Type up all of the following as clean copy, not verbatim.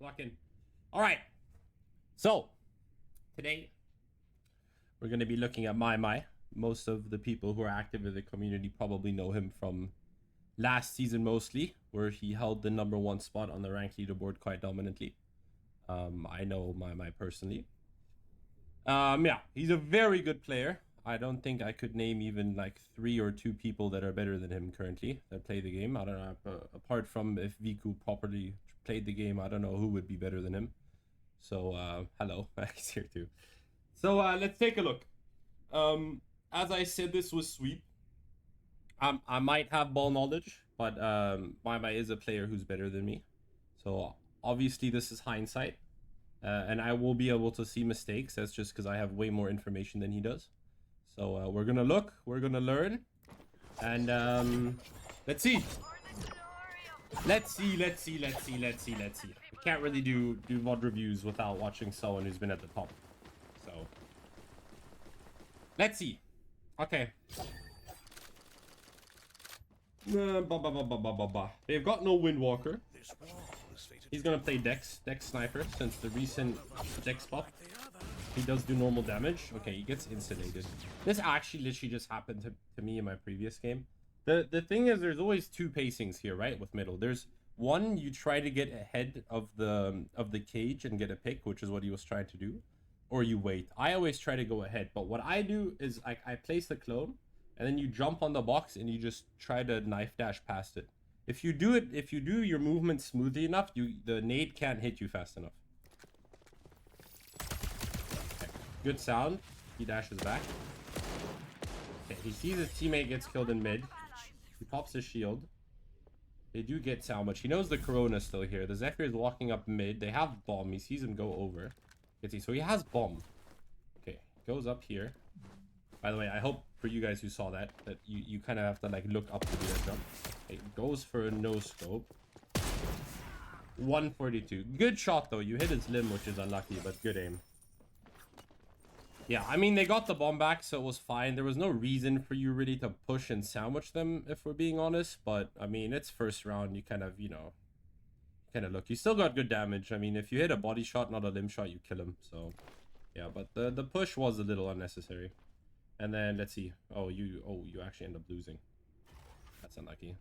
Lock in. All right. So, today, we're going to be looking at MyMy. Most of the people who are active in the community probably know him from last season mostly, where he held the #1 spot on the ranked leaderboard quite dominantly. I know MyMy personally. Yeah, he's a very good player. I don't think I could name even like 3 or 2 people that are better than him currently that play the game. I don't know, apart from if Viku properly played the game, I don't know who would be better than him. So, hello, Max here too. So, let's take a look. As I said, this was sweep. I might have ball knowledge, but MyMy is a player who's better than me. So, obviously, this is hindsight. And I will be able to see mistakes. That's just because I have way more information than he does. So we're gonna look, we're gonna learn, and let's see. Let's see. We can't really do VOD reviews without watching someone who's been at the top. So let's see. Okay. They've got no Windwalker. He's gonna play Dex Sniper since the recent Dex buff. He does do normal damage. Okay, he gets insulated. This actually literally just happened to me in my previous game. The thing is, there's always 2 pacings here, right? With middle, there's one, you try to get ahead of the cage and get a pick, which is what he was trying to do, or you wait. I always try to go ahead, but what I do is I place the clone, and then you jump on the box and you just try to knife dash past it. If you do your movement smoothly enough, the nade can't hit you fast enough. Okay. Good sound. He dashes back. Okay, he sees his teammate gets killed in mid. He pops his shield. They do get salvage. He knows the Corona's still here. The Zephyr is walking up mid. They have bomb. He sees him go over. So he has bomb. Okay, goes up here. By the way, I hope for you guys who saw that you kind of have to like look up to do that jump. It goes for a no scope. 142. Good shot though. You hit his limb, which is unlucky, but good aim. Yeah, I mean, they got the bomb back, so it was fine. There was no reason for you really to push and sandwich them, if we're being honest. But, I mean, it's first round. You kind of, look. You still got good damage. I mean, if you hit a body shot, not a limb shot, you kill him. So, yeah, but the push was a little unnecessary. And then, let's see. Oh, you actually end up losing. That's unlucky.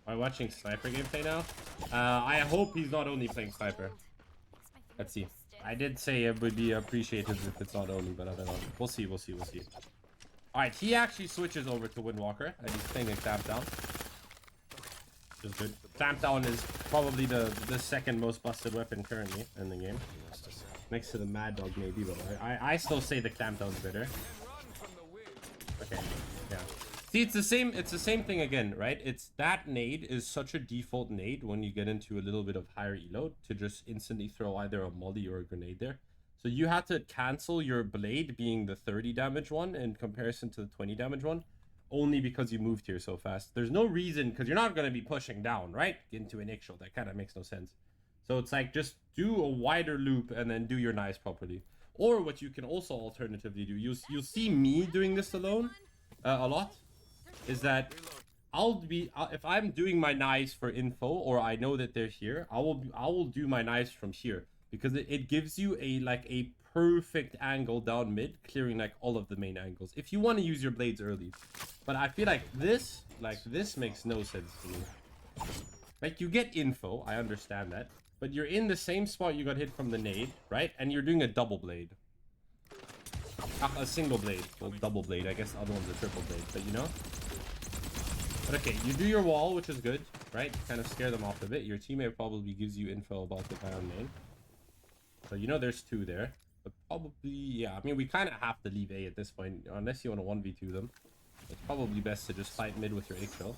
Are we watching Sniper gameplay now? I hope he's not only playing Sniper. Let's see. I did say it would be appreciated if it's not only, but I don't know. We'll see. Alright, he actually switches over to Windwalker, and he's playing a clamp down. Which is good. Clamp down is probably the second most busted weapon currently in the game. Next to the Mad Dog maybe, but I still say the clamp down's better. Okay, yeah. See, it's the same thing again, right? It's that nade is such a default nade when you get into a little bit of higher elo to just instantly throw either a molly or a grenade there. So you have to cancel your blade being the 30 damage one in comparison to the 20 damage one, only because you moved here so fast. There's no reason, because you're not going to be pushing down, right? Into an initial. That kind of makes no sense. So it's like, just do a wider loop and then do your knives properly. Or what you can also alternatively do, you'll see me doing this alone a lot. Is that if I'm doing my knives for info, or I know that they're here, I will do my knives from here, because it gives you a perfect angle down mid, clearing like all of the main angles if you want to use your blades early. But I feel like this makes no sense to me. Like, you get info, I understand that, but you're in the same spot you got hit from the nade, right? And you're doing a double blade. A single blade. Well, double blade. I guess the other one's a triple blade, but you know? But okay, you do your wall, which is good, right? Kind of scare them off a bit. Your teammate probably gives you info about the guy on main. So you know there's 2 there. But probably, yeah, I mean, we kind of have to leave A at this point, unless you want to 1v2 them. It's probably best to just fight mid with your eggshell.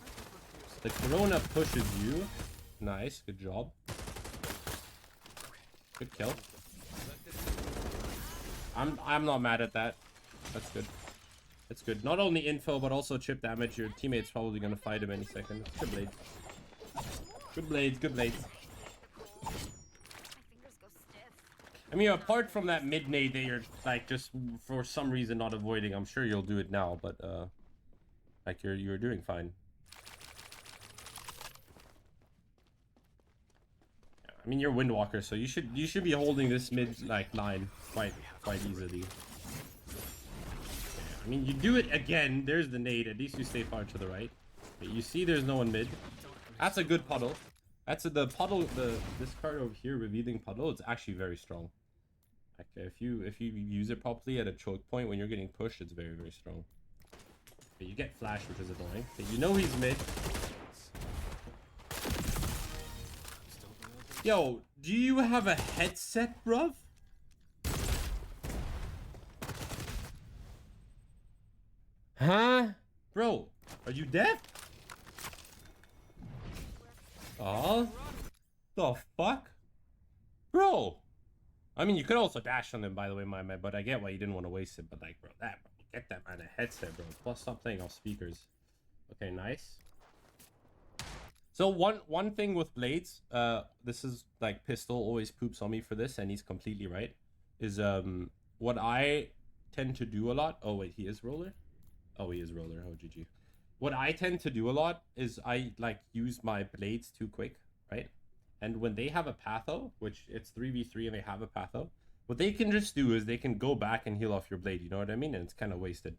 The Corona pushes you. Nice, good job. Good kill. I'm not mad at that. That's good. It's good. Not only info, but also chip damage. Your teammate's probably gonna fight him any second. Good blades. Good blades, good blades. I mean, apart from that mid nade that you're like just for some reason not avoiding, I'm sure you'll do it now, but like you're doing fine. I mean, you're Windwalker, so you should be holding this mid like line quite easily. I mean, you do it again. There's the nade. At least you stay far to the right. But you see there's no one mid. That's a good puddle. The puddle, this card over here, revealing puddle, it's actually very strong. Like if you use it properly at a choke point when you're getting pushed, it's very strong. But you get flash, which is annoying. But you know he's mid. Yo, do you have a headset, bruv? Huh? Bro, are you deaf? Oh, the fuck? Bro. I mean, you could also dash on him, by the way, MyMy, but I get why you didn't want to waste it. But like, bro, get that man a headset, bro. Plus, stop playing off speakers. Okay, nice. So one thing with blades, this is like Pistol always poops on me for this, and he's completely right. Is what I tend to do a lot. Oh wait, he is roller. Oh, he is roller. Oh, GG. What I tend to do a lot is I like use my blades too quick, right? And when they have a patho, which it's 3v3 and they have a patho, what they can just do is they can go back and heal off your blade, you know what I mean? And it's kind of wasted.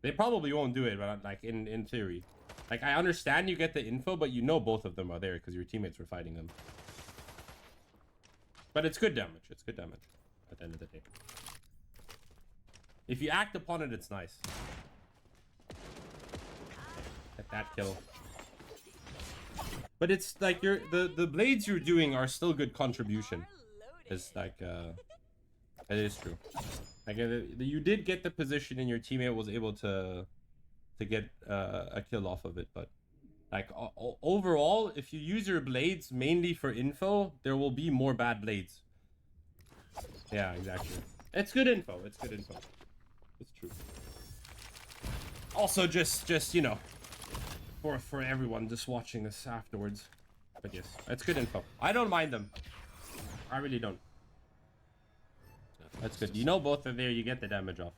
They probably won't do it, but like in theory. Like, I understand you get the info, but you know both of them are there because your teammates were fighting them. But it's good damage. It's good damage at the end of the day. If you act upon it, it's nice. Get that kill. But it's like the blades you're doing are still good contribution. It's like it is true. Like you did get the position and your teammate was able to get a kill off of it, but like overall, if you use your blades mainly for info, there will be more bad blades. Yeah, exactly. It's good info. It's good info. It's true. Also, just you know, for everyone just watching this afterwards. But yes, it's good info. I don't mind them. I really don't. That's good. You know both are there, you get the damage off.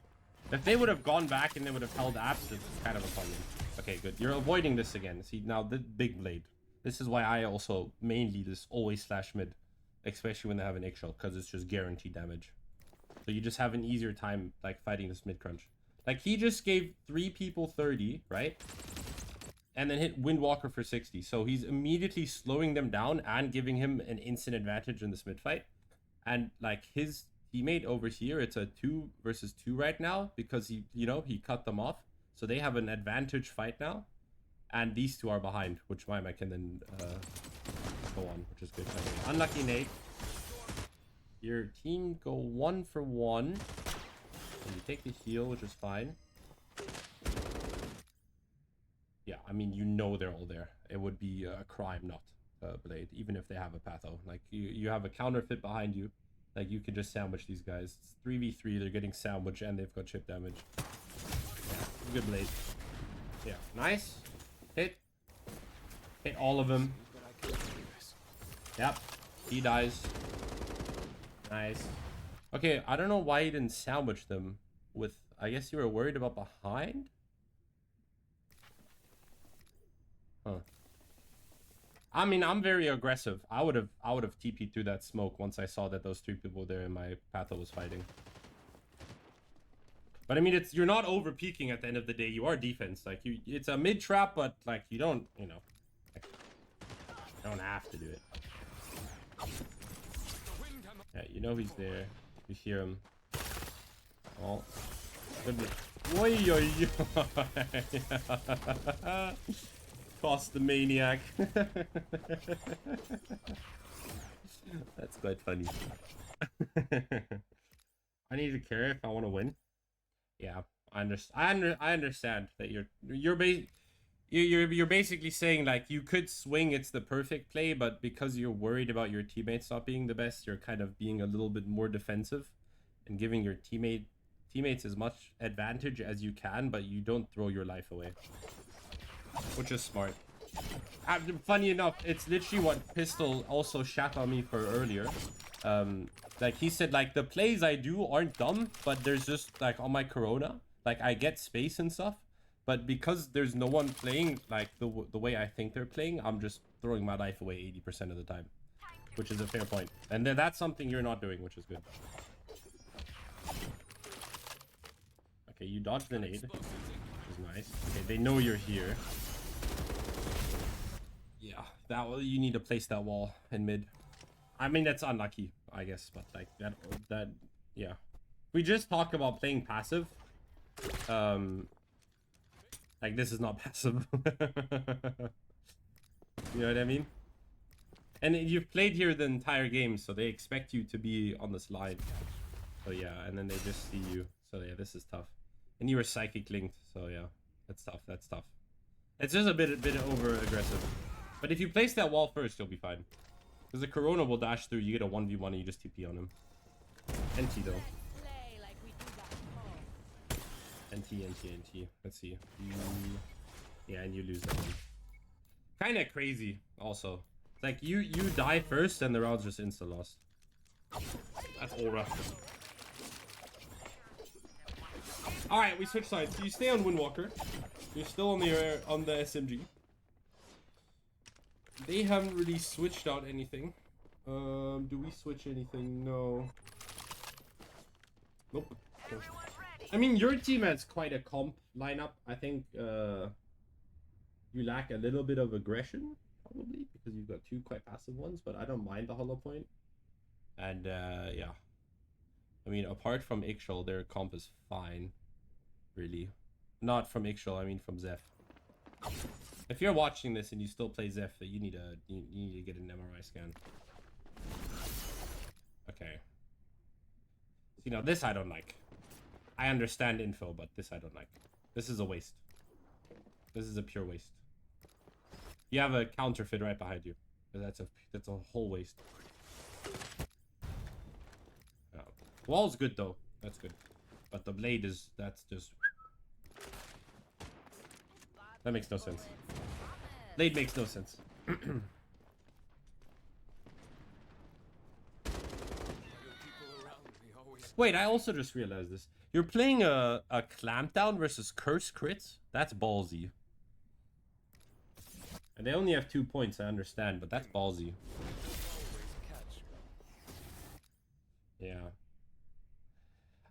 If they would have gone back and they would have held apps, it's kind of a problem. Okay, good. You're avoiding this again. See, now the big blade. This is why I also mainly just always slash mid. Especially when they have an eggshell, because it's just guaranteed damage. So you just have an easier time like fighting this mid crunch. Like he just gave 3 people 30, right? And then hit Windwalker for 60. So he's immediately slowing them down and giving him an instant advantage in this mid fight. And like his teammate over here, it's a 2 versus 2 right now because he, you know, he cut them off. So they have an advantage fight now. And these two are behind, which MyMy can then go on, which is good. Okay. Unlucky Nate. Your team go 1 for 1. And you take the heal, which is fine. Yeah, I mean, you know they're all there. It would be a crime not blade, even if they have a patho. Like, you have a counterfeit behind you. Like, you can just sandwich these guys. It's 3v3, they're getting sandwiched, and they've got chip damage. Yeah, good blade. Yeah, nice. Hit. Hit all of them. Yep, he dies. Nice. Okay, I don't know why you didn't sandwich them with... I guess you were worried about behind? Huh. I mean, I'm very aggressive. I would have TP'd through that smoke once I saw that those 3 people were there and my patho was fighting. But I mean, you're not over peaking at the end of the day. You are defense. Like it's a mid trap, but like you don't, you know, like, you don't have to do it. Yeah, you know he's there. You hear him. Oh, goodness. Oi, oi, oi. Cost the maniac. That's quite funny. I need to care if I want to win. Yeah, I understand that you're basically saying like you could swing, it's the perfect play, but because you're worried about your teammates not being the best, you're kind of being a little bit more defensive and giving your teammates as much advantage as you can, but you don't throw your life away. Which is smart. Funny enough, it's literally what Pistol also shat on me for earlier. Like he said, like the plays I do aren't dumb, but there's just like on my Corona, like I get space and stuff, but because there's no one playing like the way I think they're playing, I'm just throwing my life away 80% of the time. which is a fair point. And then that's something you're not doing, which is good. Okay, you dodged the nade, which is nice. Okay, they know you're here. Yeah, you need to place that wall in mid. I mean, that's unlucky, I guess, but like that, yeah. We just talk about playing passive. Like this is not passive. You know what I mean? And you've played here the entire game, so they expect you to be on the slide. So yeah, and then they just see you. So yeah, this is tough. And you were psychic linked, so yeah, that's tough. That's tough. It's just a bit over aggressive. But if you place that wall first, you'll be fine. Because the Corona will dash through, you get a 1v1 and you just TP on him. NT though. NT. Let's see. Yeah, and you lose that one. Kind of crazy, also. It's like you die first and the round's just insta lost. That's aura. Alright, we switch sides. You stay on Windwalker. You're still on the SMG. They haven't really switched out anything. Do we switch anything? No. Nope. I mean, your team has quite a comp lineup. I think you lack a little bit of aggression, probably, because you've got two quite passive ones, but I don't mind the hollow point. And yeah. I mean, apart from Ixchel, their comp is fine. Really. Not from Ixchel, I mean from Zeph. If you're watching this and you still play Zeph, you need to get an MRI scan. Okay. You know, this I don't like. I understand info, but this I don't like. This is a waste. This is a pure waste. You have a counterfeit right behind you. That's a whole waste. Oh. Wall's good though. That's good. But the blade that's just... That makes no sense. Blade makes no sense. Wait, I also just realized this. You're playing a clampdown versus curse crits? That's ballsy. And they only have 2 points, I understand, but that's ballsy. Yeah.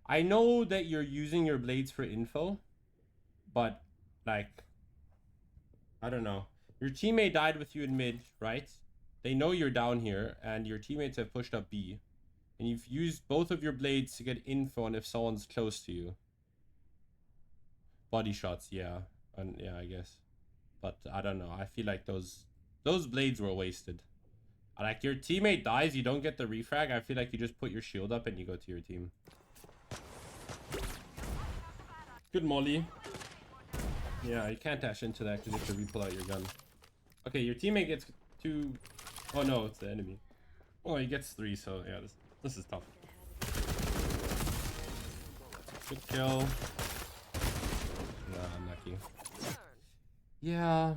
I know that you're using your blades for info, but like, I don't know. Your teammate died with you in mid, right? They know you're down here, and your teammates have pushed up B. And you've used both of your blades to get info on if someone's close to you. Body shots, yeah. And yeah, I guess. But I don't know. I feel like those blades were wasted. Like, your teammate dies, you don't get the refrag. I feel like you just put your shield up and you go to your team. Good molly. Yeah, you can't dash into that because you have to re-pull out your gun. Okay, your teammate gets 2... Oh no, it's the enemy. Oh, he gets 3, so yeah, this is tough. Good kill. Yeah, unlucky. Yeah.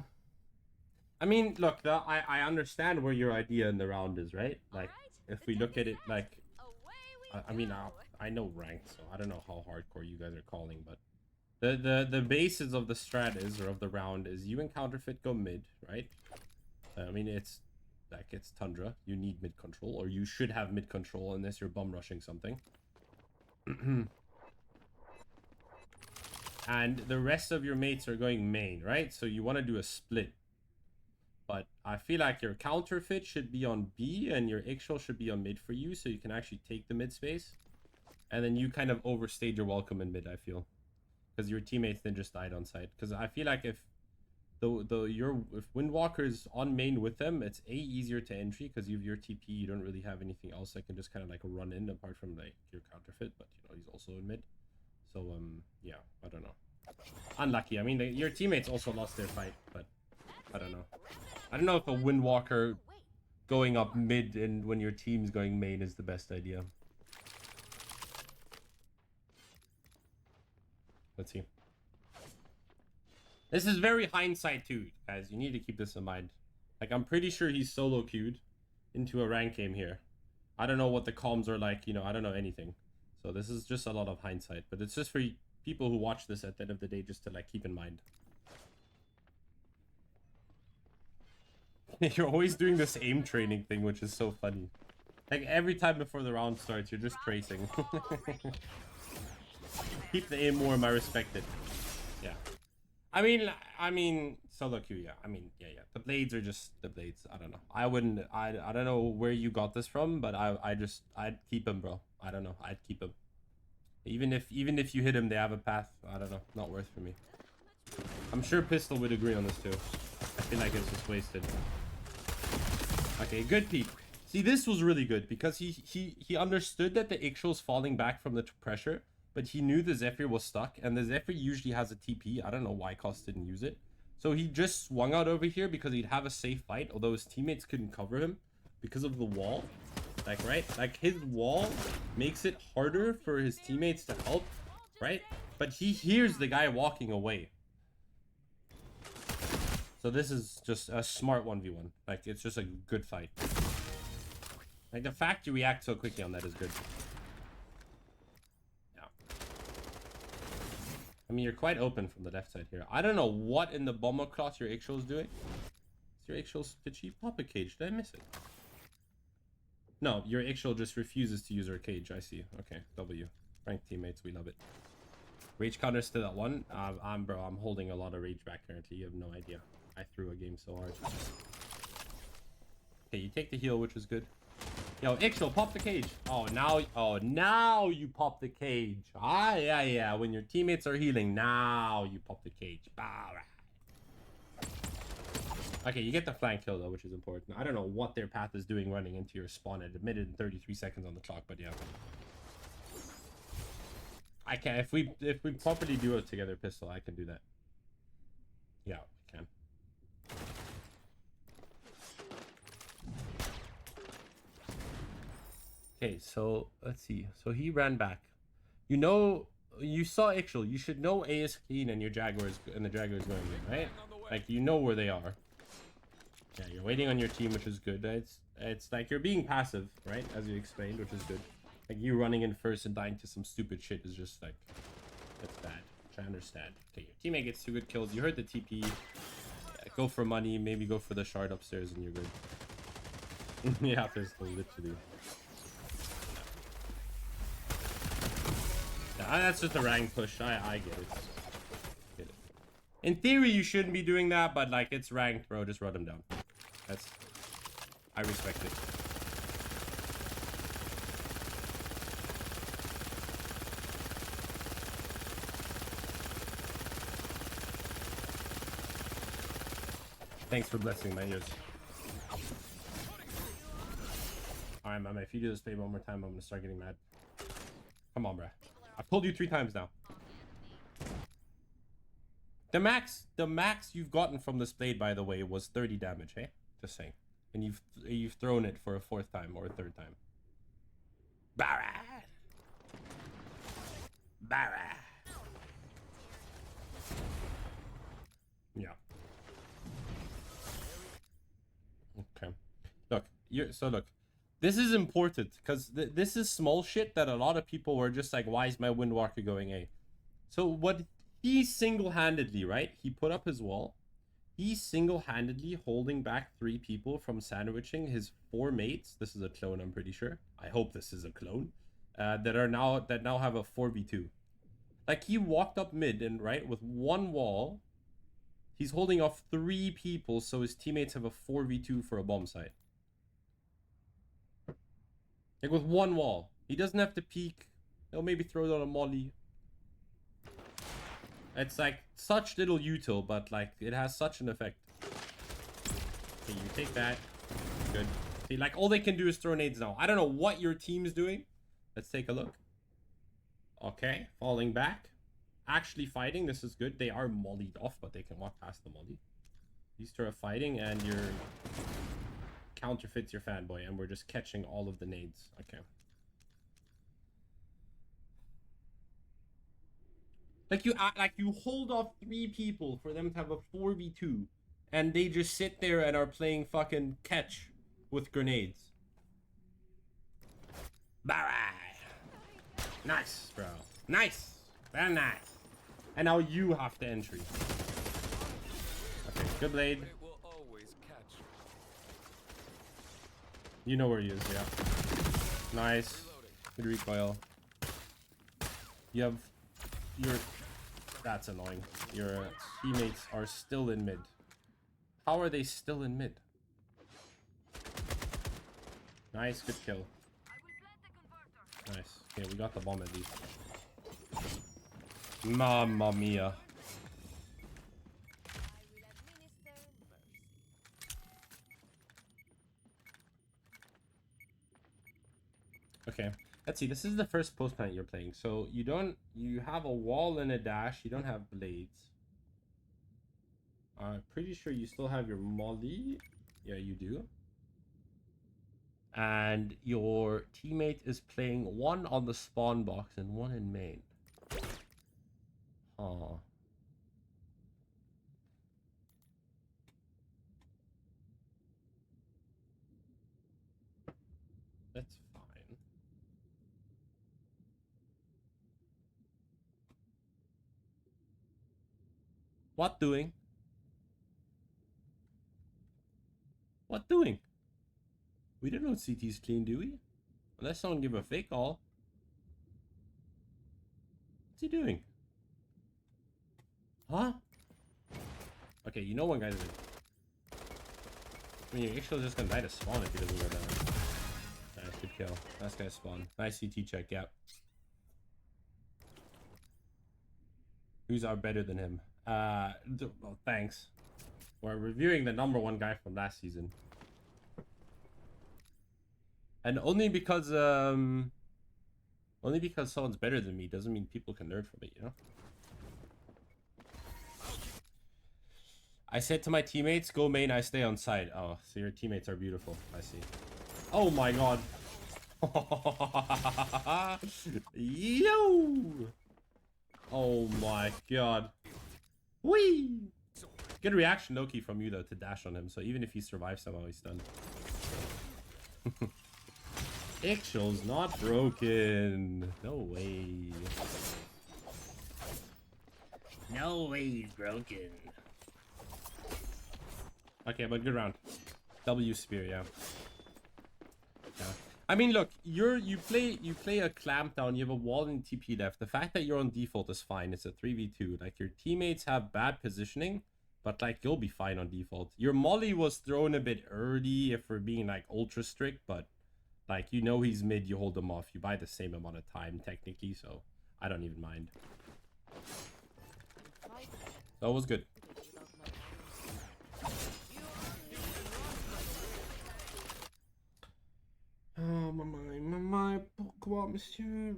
I mean, look, I understand where your idea in the round is, right? Like, if we look at it like... I mean, I know ranked, so I don't know how hardcore you guys are calling, but... The basis of the strat is, or of the round, is you and counterfeit go mid, right? I mean, it's like, it's Tundra. You need mid control, or you should have mid control unless you're bum rushing something. And the rest of your mates are going main, right? So you want to do a split. But I feel like your counterfeit should be on B and your Ixchel should be on mid for you, so you can actually take the mid space. And then you kind of overstayed your welcome in mid, I feel. Because your teammates then just died on site. Because I feel like if if Windwalker's on main with them, it's easier to entry because you have your TP. You don't really have anything else that can just kind of like run in apart from like your counterfeit. But you know, he's also in mid. So yeah, I don't know. Unlucky. I mean, your teammates also lost their fight, but I don't know. I don't know if a Windwalker going up mid and when your team's going main is the best idea. Let's see. This is very hindsight too, guys. You need to keep this in mind. Like, I'm pretty sure he's solo queued into a rank game here. I don't know what the comms are like, you know, I don't know anything. So this is just a lot of hindsight. But it's just for people who watch this at the end of the day just to, like, keep in mind. You're always doing this aim training thing, which is so funny. Like every time before the round starts, you're just tracing. Keep the aim warm, I respect it. Yeah. I mean, solo queue, yeah. I mean, yeah. The blades are just the blades. I don't know. I don't know where you got this from, but I'd keep him, bro. I don't know. I'd keep him. Even if you hit him, they have a path. I don't know. Not worth for me. I'm sure Pistol would agree on this too. I feel like it's just wasted. Okay, good peep. See, this was really good because he understood that the Ixchel's falling back from the pressure, but he knew the Zephyr was stuck, and the Zephyr usually has a TP. I don't know why Koss didn't use it. So he just swung out over here because he'd have a safe fight, although his teammates couldn't cover him because of the wall. Like, right? Like, his wall makes it harder for his teammates to help, right? But he hears the guy walking away. So this is just a smart 1v1. Like, it's just a good fight. Like, the fact you react so quickly on that is good. Yeah. I mean, you're quite open from the left side here. I don't know what in the bomber cross your Ixchel is doing. Is your Ixchel Fitchy? Pop a cage. Did I miss it? No, your Ixchel just refuses to use her cage. I see. Okay, W. Ranked teammates, we love it. Rage counter still at 1. Bro, I'm holding a lot of rage back currently. You have no idea. I threw a game so hard. Okay, you take the heal, which is good. Yo, Ixchel, pop the cage. Oh, now you pop the cage. Ah, yeah. When your teammates are healing, now you pop the cage. All right. Okay, you get the flank kill though, which is important. I don't know what their path is doing running into your spawn at admitted in 33 seconds on the clock, but yeah. I can if we properly duo together, Pistol, I can do that. Yeah, we can. Okay, so let's see. So he ran back. You know, you saw Ixchel. You should know A is clean and your Jaguars and the Jaguars going in, right? Like, you know where they are. Yeah, you're waiting on your team, which is good. It's like you're being passive, right? As you explained, which is good. Like, you running in first and dying to some stupid shit is just like, that's bad. Which I understand. Okay, your teammate gets 2 good kills. You heard the TP. Yeah, go for money. Maybe go for the shard upstairs and you're good. Yeah, Pistol, literally. Yeah, that's just a rank push. I get it. In theory, you shouldn't be doing that, but like, it's ranked, bro. Just run them down. I respect it. Thanks for blessing my ears. Alright, MyMy, if you do this play one more time, I'm gonna start getting mad. Come on, bruh. I've told you 3 times now. The max you've gotten from this blade, by the way, was 30 damage, hey? Just saying. And you've thrown it for a 4th time or a 3rd time. Barra. Yeah. Okay. Look, look. This is important because this is small shit that a lot of people were just like, why is my Windwalker going A? So what he single-handedly, right? He put up his wall. He's single-handedly holding back 3 people from sandwiching his 4 mates. This is a clone, I'm pretty sure. I hope this is a clone. That now have a 4v2. Like, he walked up mid and right with 1 wall. He's holding off 3 people, so his teammates have a 4v2 for a bomb site. Like, with 1 wall. He doesn't have to peek. He'll maybe throw down a molly. It's like such little util, but like it has such an effect. Okay, you take that. Good. See, like all they can do is throw nades now. I don't know what your team's doing. Let's take a look. Okay, falling back. Actually fighting. This is good. They are mollied off, but they can walk past the molly. These 2 are fighting, and your counterfeits your fanboy, and we're just catching all of the nades. Okay. Like you hold off 3 people for them to have a 4v2, and they just sit there and are playing fucking catch with grenades. Alright. Nice, bro. Nice. Very nice. And now you have the entry. Okay, good blade. You know where he is, yeah. Nice. Good recoil. You have your... That's annoying. Your teammates are still in mid. How are they still in mid? Nice, good kill. Nice. Okay, we got the bomb at least. Mamma mia. Okay, let's see. This is the first post plant you're playing. So you have a wall and a dash. You don't have blades. I'm pretty sure you still have your molly. Yeah, you do. And your teammate is playing one on the spawn box and one in main. Huh. That's fine. What doing? What doing? We don't know CT's clean, do we? Unless someone give a fake call. What's he doing? Huh? Okay, you know one guy's in. I mean, your Ixchel's just gonna die to spawn if he doesn't go down. Nice, good kill. Nice guy spawn. Nice CT check, yep. Who's our better than him? Well, thanks. We're reviewing the #1 guy from last season. And only because someone's better than me doesn't mean people can learn from it, you know? I said to my teammates, go main, I stay on side. Oh, so your teammates are beautiful. I see. Oh my god. Yo! Oh my god. Whee! Good reaction, Loki, from you, though, to dash on him. So even if he survives somehow, he's stunned. Ixchel's not broken. No way. No way he's broken. Okay, but good round. W spear, yeah. Yeah. I mean, look, you play a clamp down. You have a wall and TP left. The fact that you're on default is fine. It's a 3v2. Like, your teammates have bad positioning, but like you'll be fine on default. Your molly was thrown a bit early if we're being like ultra strict, but like, you know he's mid, you hold him off. You buy the same amount of time technically, so I don't even mind. That was good. Oh, my, pourquoi, monsieur?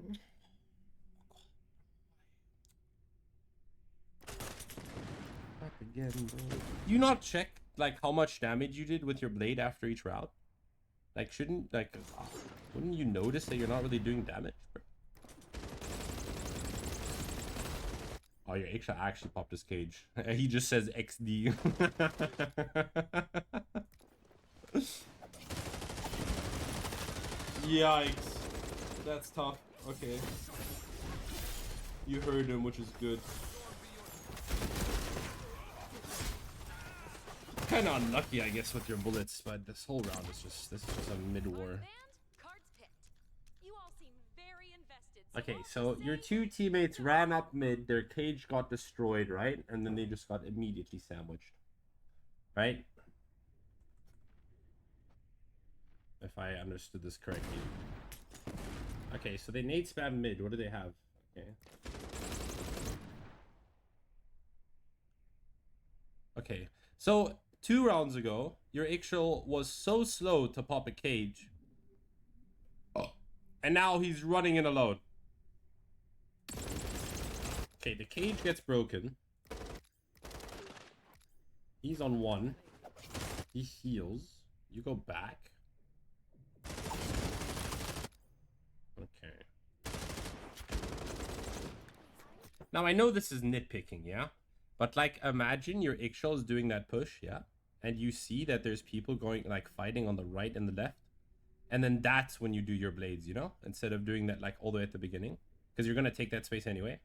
Back again, bro. You not check, like, how much damage you did with your blade after each round? Like, wouldn't you notice that you're not really doing damage, bro? Oh, your Ixchel actually popped his cage. He just says XD. Yikes. That's tough. Okay. You heard him, which is good. Kind of unlucky, I guess, with your bullets, but this whole round is just, this is just a mid-war. Okay, so your two teammates ran up mid, their cage got destroyed, right? And then they just got immediately sandwiched. Right? If I understood this correctly. Okay, so they nade spam mid. What do they have? Okay. Okay, so 2 rounds ago, your Ixchel was so slow to pop a cage. Oh. And now he's running in alone. Okay, the cage gets broken. He's on 1. He heals. You go back. Okay. Now, I know this is nitpicking, yeah? But, like, imagine your Ixchel is doing that push, yeah? And you see that there's people going, like, fighting on the right and the left. And then that's when you do your blades, you know? Instead of doing that, like, all the way at the beginning. Because you're going to take that space anyway.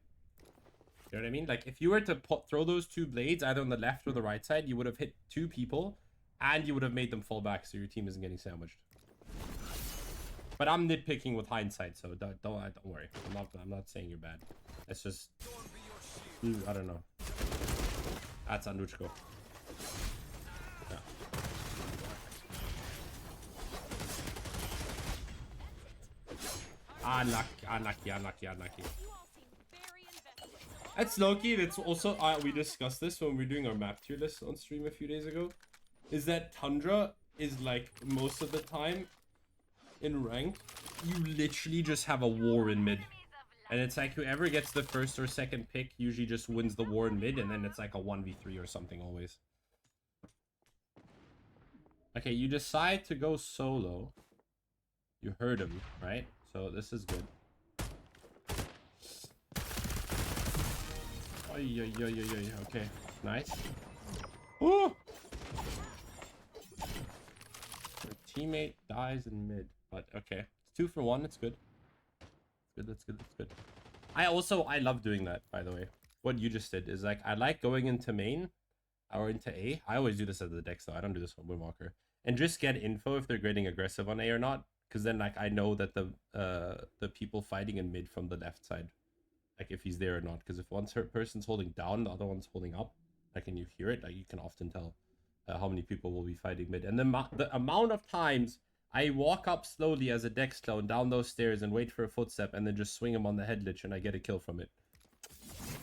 You know what I mean? Like, if you were to throw those 2 blades, either on the left or the right side, you would have hit 2 people. And you would have made them fall back, so your team isn't getting sandwiched. But I'm nitpicking with hindsight, so don't worry. I'm not saying you're bad. It's just, I don't know. That's Anuchko. Yeah. Unlucky. That's Loki. That's also we discussed this when we were doing our map tier list on stream a few days ago. Is that Tundra is like most of the time in ranked, you literally just have a war in mid, and it's like whoever gets the first or second pick usually just wins the war in mid, and then it's like a 1v3 or something always. Okay, you decide to go solo. You heard him, right? So this is good. Okay, nice. Ooh! Your teammate dies in mid, but okay. It's 2 for 1, it's good. That's good. I love doing that, by the way. What you just did is like, I like going into main or into A. I always do this at the decks though. I don't do this on Windwalker. And just get info if they're getting aggressive on A or not. Because then like I know that the people fighting in mid from the left side, like if he's there or not. Because if one person's holding down, the other one's holding up, like, and you hear it, like you can often tell how many people will be fighting mid. And the amount of times I walk up slowly as a dex clone down those stairs and wait for a footstep and then just swing him on the head lich and I get a kill from it.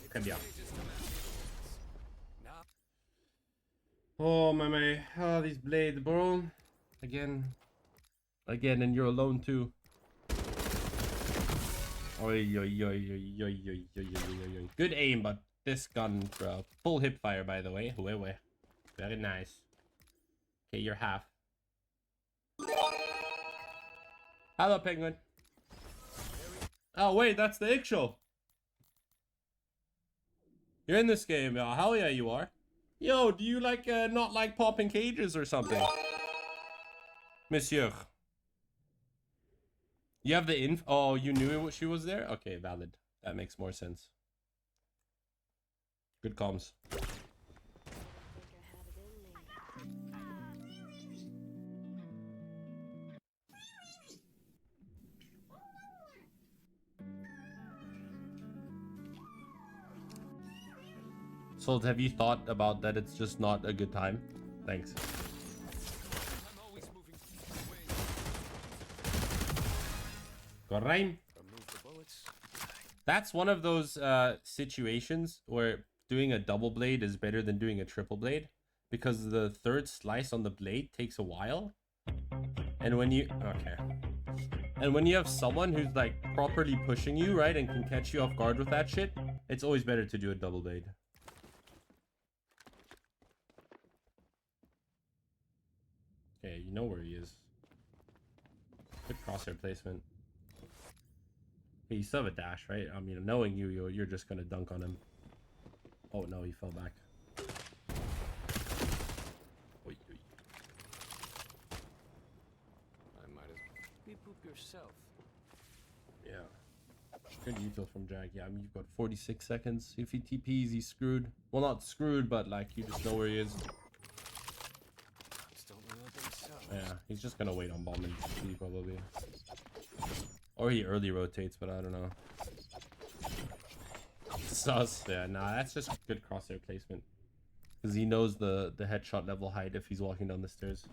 Cambia. Oh my, oh these blades, bro. Again, and you're alone too. Good aim, but this gun, bro. Full hip fire, by the way. Very nice. Okay, you're half. Hello, penguin. Oh wait, that's the Ixchel. You're in this game, yeah. Hell yeah, you are. Yo, do you like not like popping cages or something, monsieur? You have the inf. Oh, you knew she was there. Okay, valid. That makes more sense. Good comms. Salt, have you thought about that it's just not a good time? Thanks. Goraim. That's one of those situations where doing a double blade is better than doing a triple blade, because the third slice on the blade takes a while. And when you... Okay. And when you have someone who's like properly pushing you, right, and can catch you off guard with that shit, it's always better to do a double blade. Okay, you know where he is. Good crosshair placement. Hey, you still have a dash, right? I mean, knowing you're just gonna dunk on him. Oh no, he fell back. Oy, oy. I might as well poop yourself. Yeah. Good util from Jag. Yeah, I mean, you've got 46 seconds. If he TPs, he's screwed. Well, not screwed, but like, you just know where he is. Yeah, he's just gonna wait on bomb and TP probably. Or he early rotates, but I don't know. Sus. Yeah, nah, that's just good crosshair placement. Because he knows the headshot level height if he's walking down the stairs.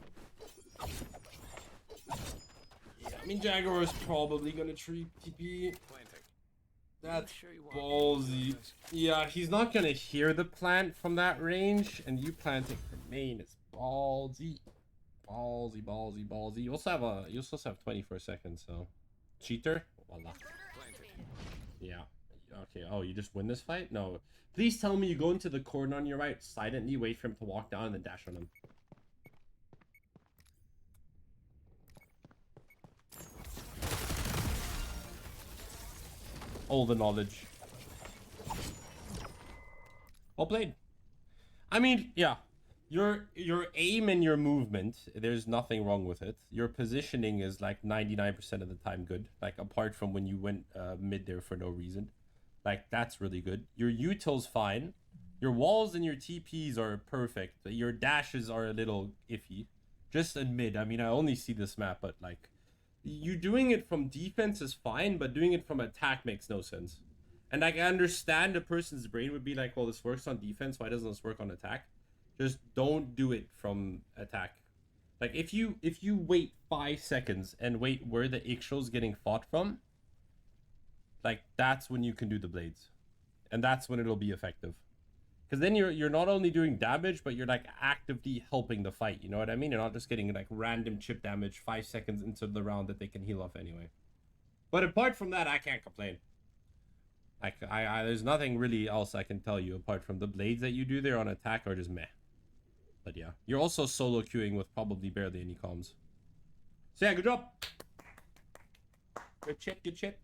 Yeah, I mean, Jaguar is probably gonna treat TP. That's ballsy. Yeah, he's not gonna hear the plant from that range, and you planting from main is ballsy. Ballsy. You also have 24 seconds, so cheater. Voila. Yeah. Okay. Oh, you just win this fight? No. Please tell me you go into the corner on your right, silently wait for him to walk down, and then dash on him. All the knowledge. Well played. I mean, yeah. Your aim and your movement, there's nothing wrong with it. Your positioning is like 99% of the time good. Like, apart from when you went mid there for no reason. Like, that's really good. Your util's fine. Your walls and your TPs are perfect. Your dashes are a little iffy. Just in mid. I mean, I only see this map, but like, you doing it from defense is fine, but doing it from attack makes no sense. And like, I understand a person's brain would be like, well, this works on defense, why doesn't this work on attack? Just don't do it from attack. Like, if you wait 5 seconds and wait where the Ixchel's getting fought from, like, that's when you can do the blades. And that's when it'll be effective. Because then you're not only doing damage, but you're like actively helping the fight, you know what I mean? You're not just getting like random chip damage 5 seconds into the round that they can heal off anyway. But apart from that, I can't complain. Like, there's nothing really else I can tell you apart from the blades that you do there on attack are just meh. But yeah, you're also solo queuing with probably barely any comms. So yeah, good job. Good shit, good shit.